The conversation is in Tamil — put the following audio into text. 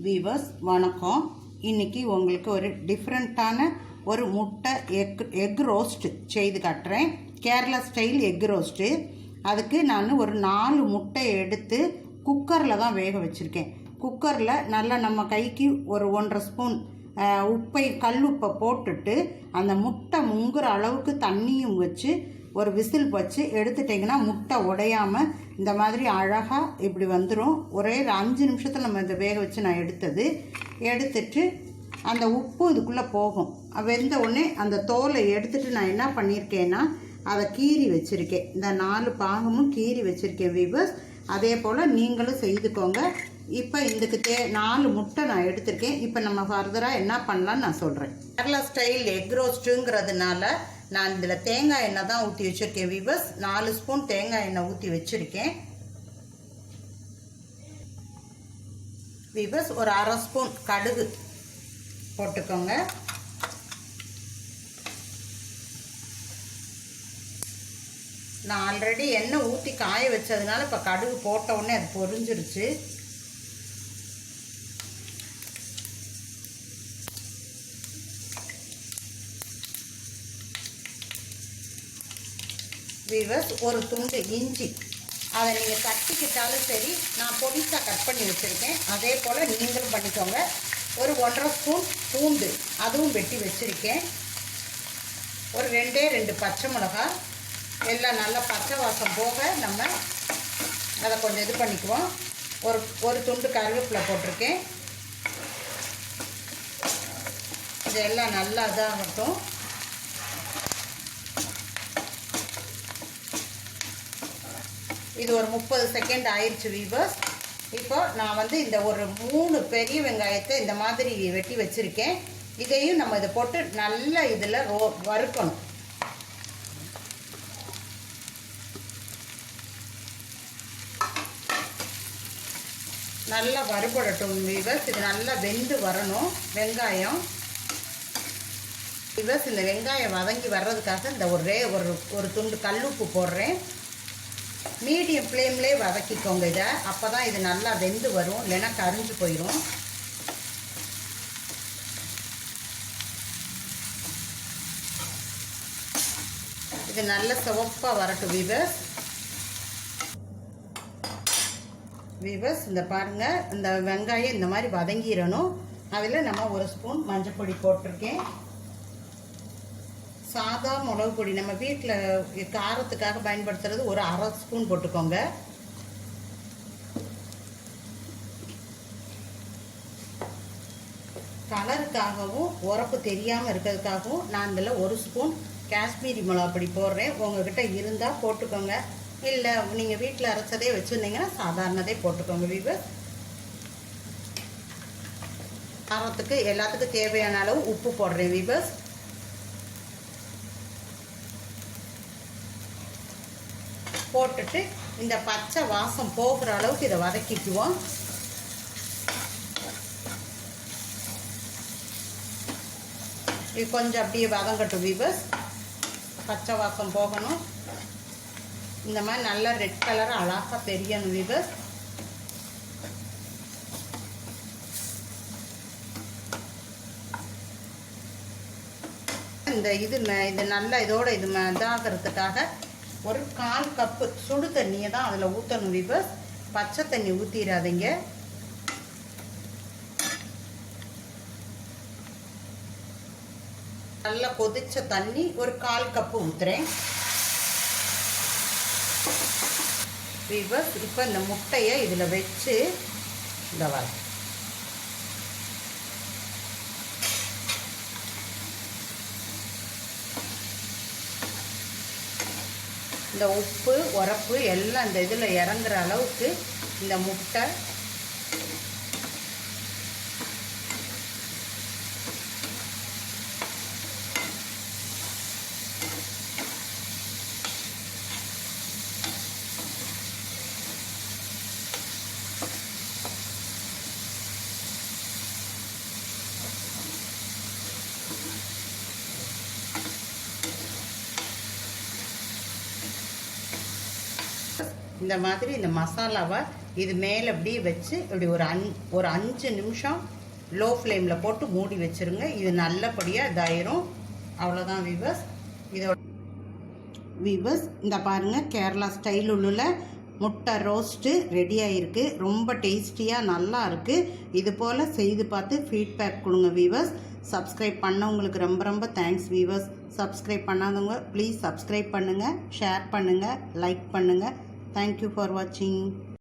வீவர்ஸ் வணக்கம். இன்றைக்கி உங்களுக்கு ஒரு டிஃப்ரெண்ட்டான ஒரு முட்டை எக் ரோஸ்ட் செய்து காட்டுறேன். Kerala style egg roast. அதுக்கு நான் ஒரு 4 முட்டை எடுத்து குக்கரில் தான் வேக வச்சுருக்கேன். குக்கரில் நல்லா நம்ம கைக்கு ஒரு 1.5 ஸ்பூன் கல்லுப்பை போட்டுட்டு அந்த முட்டை முங்குற அளவுக்கு தண்ணியும் வச்சு ஒரு விசில் வச்சு எடுத்துட்டிங்கன்னா முட்டை உடையாமல் இந்த மாதிரி அழகாக இப்படி வந்துடும். ஒரே 5 நிமிஷத்தில் நம்ம இதை வேக வச்சு நான் எடுத்துட்டு அந்த உப்பு இதுக்குள்ளே போகும். வெந்த உடனே அந்த தோலை எடுத்துட்டு நான் என்ன பண்ணியிருக்கேன்னா அதை கீறி வச்சுருக்கேன். இந்த 4 பாகமும் கீறி வச்சுருக்கேன் வீவர்ஸ். அதே போல் நீங்களும் செய்துக்கோங்க. இப்போ இதுக்கு 4 முட்டை நான் எடுத்திருக்கேன். இப்போ நம்ம ஃபர்தராக என்ன பண்ணலான்னு நான் சொல்கிறேன். கேரளா ஸ்டைல் எக் ரோஸ்ட்டுங்கிறதுனால நான் இதில் தேங்காய் எண்ணெய் தான் ஊற்றி வச்சுருக்கேன் வீவர்ஸ். 4 ஸ்பூன் தேங்காய் எண்ணெய் ஊற்றி வச்சுருக்கேன் வீவர்ஸ். ஒரு 1/2 ஸ்பூன் கடுகு போட்டுக்கோங்க. நான் ஆல்ரெடி எண்ணெய் ஊற்றி காய வச்சதுனால இப்போ கடுகு போட்ட உடனே அது பொரிஞ்சிருச்சு. வீவர்ஸ், ஒரு துண்டு இஞ்சி, அதை நீங்கள் தட்டிக்கிட்டாலும் சரி, நான் பொடிசாக கட் பண்ணி வச்சுருக்கேன். அதே போல் நீங்களும் பண்ணிக்கோங்க. ஒரு 1.5 ஸ்பூன் பூண்டு, அதுவும் வெட்டி வச்சுருக்கேன். ஒரு 2 பச்சை மிளகாய், எல்லாம் நல்லா பச்சை வாசம் போக நம்ம அதை கொஞ்சம் இது பண்ணிக்குவோம். ஒரு துண்டு கருவேப்பிலை போட்டிருக்கேன். இதெல்லாம் நல்லா இதாகட்டும். இது ஒரு 30 செகண்ட் ஆயிடுச்சு வீவர்ஸ். இப்போ நான் இந்த ஒரு 3 பெரிய வெங்காயத்தை இந்த மாதிரி வெட்டி வச்சுருக்கேன். இதையும் நம்ம இதை போட்டு நல்லா இதில் வறுக்கணும். நல்லா வறுபடட்டும் வீவர்ஸ். இது நல்லா வெந்து வரணும் வெங்காயம். வீவர்ஸ், இந்த வெங்காயம் வதங்கி வர்றதுக்காக இந்த ஒரு துண்டு கல்லுப்பு போடுறேன். மீடியம் ஃப்ளேம்லேயே வதக்கிக்கோங்க இதை. அப்போ தான் இது நல்லா வெந்து வரும், இல்லைன்னா கரிஞ்சு போயிடும். இது நல்ல சிவப்பாக வரட்டும் வீவர்ஸ். இந்த பாருங்கள், இந்த வெங்காயம் இந்த மாதிரி வதங்கிடணும். அதில் நம்ம 1 ஸ்பூன் மஞ்சள் பொடி போட்டிருக்கேன். சாதா மிளகு பொடி நம்ம வீட்டில் காரத்துக்காக பயன்படுத்துறது ஒரு 1/2 ஸ்பூன் போட்டுக்கோங்க. கலருக்காகவும் உரப்பு தெரியாமல் இருக்கிறதுக்காகவும் நான் இதில் 1 ஸ்பூன் காஷ்மீரி மிளகா பொடி போடுறேன். உங்கள்கிட்ட இருந்தால் போட்டுக்கோங்க. இல்லை நீங்கள் வீட்டில் அரைச்சதே வச்சுருந்தீங்கன்னா சாதாரணதே போட்டுக்கோங்க வீவர். காரத்துக்கு எல்லாத்துக்கும் தேவையான அளவு உப்பு போடுறேன் வீவர்ஸ். போட்டுட்டு இந்த பச்சை வாசம் போகிற அளவுக்கு இதை வதக்கிக்குவோம். இது கொஞ்சம் அப்படியே வதங்கட்டும் வீவர்ஸ். பச்சை வாசம் போகணும். இந்த மாதிரி நல்லா ரெட் கலர் அழகாக தெரியணும் வீவர்ஸ். இது நல்லா இதோட இது இதாகிறதுக்காக ஒரு 1/4 கப்பு சுடு தண்ணியை தான் அதில் ஊற்றணும் வீவர்ஸ். பச்சை தண்ணி ஊற்றிடாதீங்க. நல்லா கொதிச்ச தண்ணி ஒரு 1/4 கப்பு ஊற்றுறேன் வீவர்ஸ். இப்போ இந்த முட்டையை இதில் வச்சு இந்த வர இந்த உப்பு உரப்பு எல்லாம் இந்த இதில் இறங்குற அளவுக்கு இந்த முட்டை இந்த மாதிரி இந்த மசாலாவை இது மேலே அப்படியே வச்சு இப்படி ஒரு 5 நிமிஷம் லோ ஃப்ளேமில் போட்டு மூடி வச்சுருங்க. இது நல்லபடியாக இதாயிரும். அவ்வளோதான் வீவர்ஸ். இதோட வீவர்ஸ் இந்த பாருங்கள், கேரளா ஸ்டைல் உள்ள முட்டை ரோஸ்ட்டு ரெடி ஆகிருக்கு. ரொம்ப டேஸ்டியாக நல்லா இருக்குது. இது போல் செய்து பார்த்து ஃபீட்பேக் கொடுங்க வீவர்ஸ். சப்ஸ்கிரைப் பண்ணவங்களுக்கு ரொம்ப ரொம்ப தேங்க்ஸ் வீவர்ஸ். சப்ஸ்கிரைப் பண்ணாதவங்க ப்ளீஸ் சப்ஸ்கிரைப் பண்ணுங்கள், ஷேர் பண்ணுங்கள், லைக் பண்ணுங்கள். தேங்க்யூ ஃபார் வாட்சிங்.